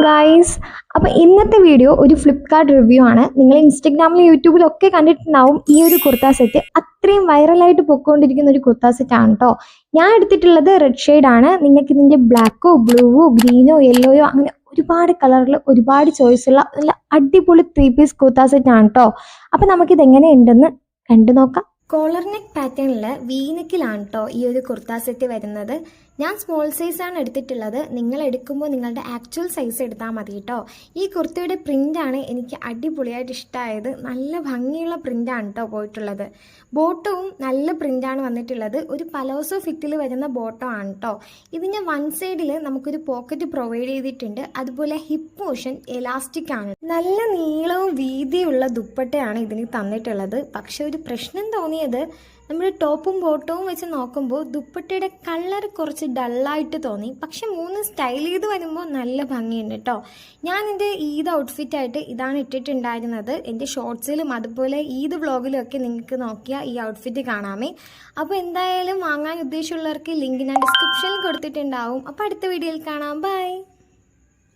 Guys, അപ്പോൾ ഇന്നത്തെ video ഒരു ഫ്ലിപ്കാർട്ട് റിവ്യൂ ആണ്. നിങ്ങൾ ഇൻസ്റ്റഗ്രാമിലും യൂട്യൂബിലൊക്കെ കണ്ടിട്ടുണ്ടാവും ഈ ഒരു കുർത്ത സെറ്റ്. അത്രയും വൈറലായിട്ട് പൊയ്ക്കൊണ്ടിരിക്കുന്ന ഒരു കുർത്ത സെറ്റ് ആണ് കേട്ടോ. ഞാൻ എടുത്തിട്ടുള്ളത് റെഡ് ഷെയ്ഡാണ്. നിങ്ങൾക്ക് ഇതിൻ്റെ ബ്ലാക്കോ ബ്ലൂവോ ഗ്രീനോ യെല്ലോയോ അങ്ങനെ ഒരുപാട് കളറിൽ ഒരുപാട് ചോയ്സുള്ള നല്ല അടിപൊളി 3 പീസ് കുർത്ത സെറ്റ് ആണ് കേട്ടോ. അപ്പോൾ നമുക്കിത് എങ്ങനെയുണ്ടെന്ന് കണ്ടു നോക്കാം. കോളർ നെക്ക് പാറ്റേണിൽ വീനെക്കിലാണ് കേട്ടോ ഈ ഒരു കുർത്ത സെറ്റ് വരുന്നത്. ഞാൻ സ്മോൾ സൈസാണ് എടുത്തിട്ടുള്ളത്. നിങ്ങൾ എടുക്കുമ്പോൾ നിങ്ങളുടെ ആക്ച്വൽ സൈസ് എടുത്താൽ മതി കേട്ടോ. ഈ കുർത്തയുടെ പ്രിൻ്റാണ് എനിക്ക് അടിപൊളിയായിട്ട് ഇഷ്ടമായത്. നല്ല ഭംഗിയുള്ള പ്രിൻ്റാണ് കേട്ടോ പോയിട്ടുള്ളത്. ബോട്ടവും നല്ല പ്രിൻ്റാണ് വന്നിട്ടുള്ളത്. ഒരു പലോസോ ഫിറ്റിൽ വരുന്ന ബോട്ടം ആണ് കേട്ടോ. ഇതിൻ്റെ വൺ സൈഡിൽ നമുക്കൊരു പോക്കറ്റ് പ്രൊവൈഡ് ചെയ്തിട്ടുണ്ട്. അതുപോലെ ഹിപ്പ് പോർഷൻ എലാസ്റ്റിക് ആണ്. നല്ല നീളവും വീതിയുള്ള ദുപ്പട്ടയാണ് ഇതിന് തന്നിട്ടുള്ളത്. പക്ഷെ ഒരു പ്രശ്നം തോന്നിയത് നമ്മൾ ടോപ്പും ബോട്ടവും വെച്ച് നോക്കുമ്പോൾ ദുപ്പട്ടയുടെ കളർ കുറച്ച് ഡള്ളായിട്ട് തോന്നി. പക്ഷെ 3 സ്റ്റൈൽ ചെയ്ത് വരുമ്പോൾ നല്ല ഭംഗിയുണ്ട് കേട്ടോ. ഞാൻ എൻ്റെ ഈദ് ഔട്ട്ഫിറ്റായിട്ട് ഇതാണ് ഇട്ടിട്ടുണ്ടായിരുന്നത്. എൻ്റെ ഷോർട്സിലും അതുപോലെ ഈദ് വ്ളോഗിലും ഒക്കെ നിങ്ങൾക്ക് നോക്കിയാൽ ഈ ഔട്ട്ഫിറ്റ് കാണാമേ. അപ്പോൾ എന്തായാലും വാങ്ങാൻ ഉദ്ദേശമുള്ളവർക്ക് ലിങ്ക് ഞാൻ ഡിസ്ക്രിപ്ഷനിൽ കൊടുത്തിട്ടുണ്ടാവും. അപ്പോൾ അടുത്ത വീഡിയോയിൽ കാണാം. ബൈ.